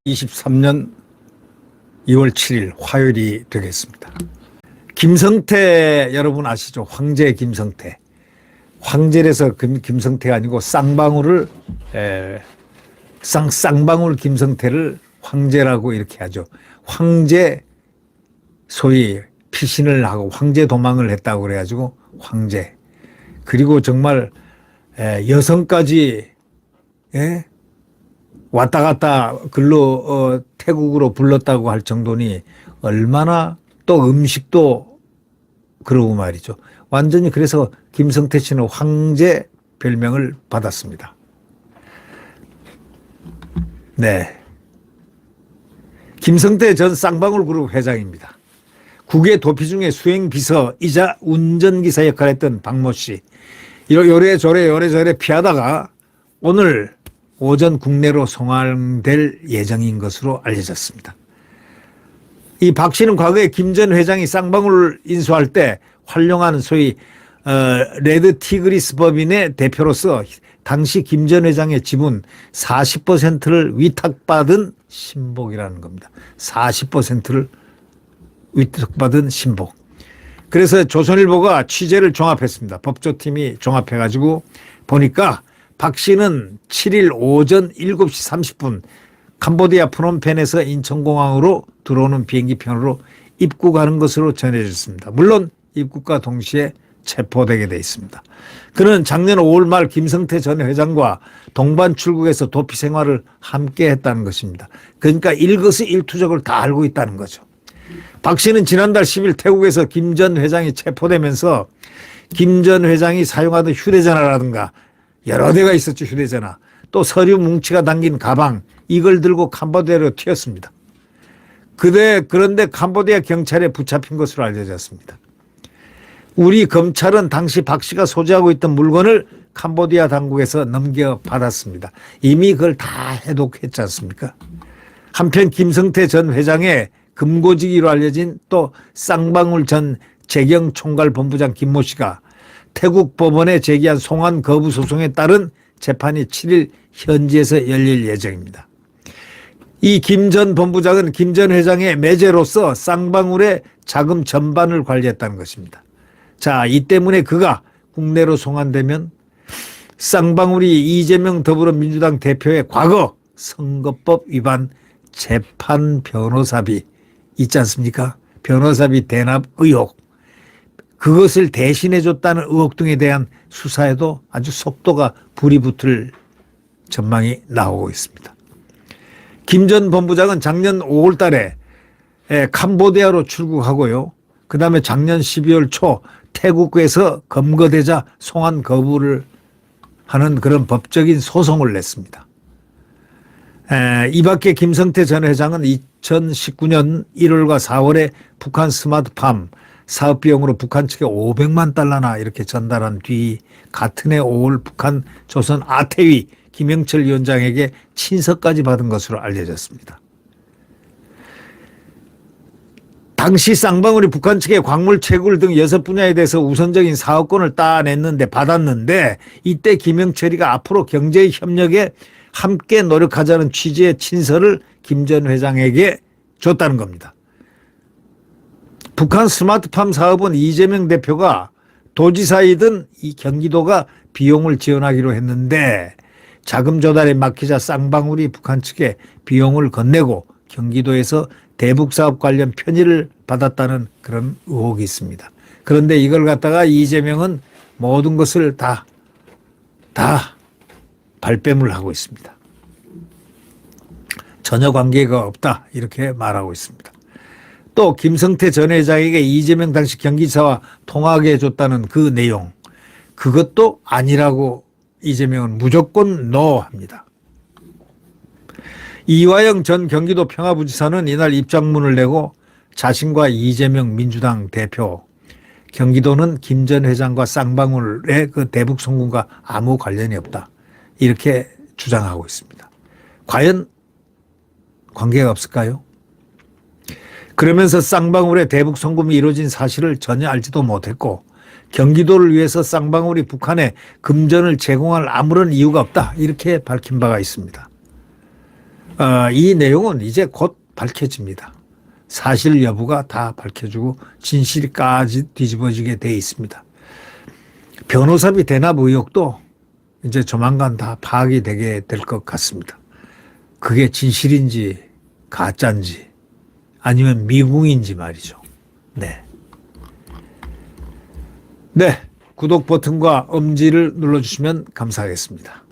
(2023년 2월 7일) 화요일이 되겠습니다. 김성태 여러분 아시죠? 황제 김성태. 황제에서 김성태가 아니고 쌍방울을 쌍방울 김성태를 황제라고 이렇게 하죠. 황제, 소위 피신을 하고 황제 도망을 했다고 그래가지고 황제. 그리고 정말 여성까지 왔다 갔다 글로 태국으로 불렀다고 할 정도니 얼마나, 또 음식도 그러고 말이죠. 완전히 그래서 김성태 씨는 황제 별명을 받았습니다. 네. 김성태 전 쌍방울 그룹 회장입니다. 국외 도피 중에 수행비서이자 운전기사 역할을 했던 박모 씨. 요래저래 피하다가 오늘 오전 국내로 송환될 예정인 것으로 알려졌습니다. 이 박 씨는 과거에 김 전 회장이 쌍방울을 인수할 때 활용한 소위 레드 티그리스 법인의 대표로서 당시 김 전 회장의 지분 40%를 위탁받은 신복이라는 겁니다. 40%를 위탁받은 신복. 그래서 조선일보가 취재를 종합했습니다. 법조팀이 종합해가지고 보니까 박 씨는 7일 오전 7시 30분 캄보디아 프놈펜에서 인천공항으로 들어오는 비행기편으로 입국하는 것으로 전해졌습니다. 물론 입국과 동시에 체포되게 돼 있습니다. 그는 작년 5월 말 김성태 전 회장과 동반 출국해서 도피 생활을 함께 했다는 것입니다. 그러니까 일거수일투족을 다 알고 있다는 거죠. 박 씨는 지난달 10일 태국에서 김 전 회장이 체포되면서 김 전 회장이 사용하던 휴대전화라든가 여러 대가 있었죠. 휴대전화. 또 서류 뭉치가 담긴 가방, 이걸 들고 캄보디아로 튀었습니다. 그런데 캄보디아 경찰에 붙잡힌 것으로 알려졌습니다. 우리 검찰은 당시 박 씨가 소지하고 있던 물건을 캄보디아 당국에서 넘겨받았습니다. 이미 그걸 다 해독했지 않습니까? 한편 김성태 전 회장의 금고지기로 알려진 또 쌍방울 전 재경총괄본부장 김모 씨가 태국 법원에 제기한 송환 거부 소송에 따른 재판이 7일 현지에서 열릴 예정입니다. 이 김 전 본부장은 김 전 회장의 매제로서 쌍방울의 자금 전반을 관리했다는 것입니다. 자, 이 때문에 그가 국내로 송환되면 쌍방울이 이재명 더불어민주당 대표의 과거 선거법 위반 재판 변호사비 있지 않습니까? 변호사비 대납 의혹. 그것을 대신해 줬다는 의혹 등에 대한 수사에도 아주 속도가 불이 붙을 전망이 나오고 있습니다. 김 전 본부장은 작년 5월 달에 캄보디아로 출국하고요. 그 다음에 작년 12월 초 태국에서 검거되자 송환 거부를 하는 그런 법적인 소송을 냈습니다. 이 밖에 김성태 전 회장은 2019년 1월과 4월에 북한 스마트팜 사업 비용으로 북한 측에 500만 달러나 이렇게 전달한 뒤 같은 해 5월 북한 조선 아태위 김영철 위원장에게 친서까지 받은 것으로 알려졌습니다. 당시 쌍방울이 북한 측의 광물 채굴 등 6분야에 대해서 우선적인 사업권을 받았는데 이때 김영철이가 앞으로 경제 협력에 함께 노력하자는 취지의 친서를 김 전 회장에게 줬다는 겁니다. 북한 스마트팜 사업은 이재명 대표가 도지사이던 이 경기도가 비용을 지원하기로 했는데 자금 조달에 막히자 쌍방울이 북한 측에 비용을 건네고 경기도에서 대북사업 관련 편의를 받았다는 그런 의혹이 있습니다. 그런데 이걸 갖다가 이재명은 모든 것을 다 발뺌을 하고 있습니다. 전혀 관계가 없다 이렇게 말하고 있습니다. 또 김성태 전 회장에게 이재명 당시 경기지사와 통화하게 해줬다는 그 내용, 그것도 아니라고 이재명은 무조건 NO 합니다. 이화영 전 경기도 평화부지사는 이날 입장문을 내고 자신과 이재명 민주당 대표, 경기도는 김 전 회장과 쌍방울의 그 대북 송금과 아무 관련이 없다 이렇게 주장하고 있습니다. 과연 관계가 없을까요? 그러면서 쌍방울의 대북 송금이 이루어진 사실을 전혀 알지도 못했고 경기도를 위해서 쌍방울이 북한에 금전을 제공할 아무런 이유가 없다. 이렇게 밝힌 바가 있습니다. 이 내용은 이제 곧 밝혀집니다. 사실 여부가 다 밝혀지고 진실까지 뒤집어지게 돼 있습니다. 변호사비 대납 의혹도 이제 조만간 다 파악이 되게 될 것 같습니다. 그게 진실인지 가짜인지 아니면 미궁인지 말이죠. 네. 네. 구독 버튼과 엄지를 눌러주시면 감사하겠습니다.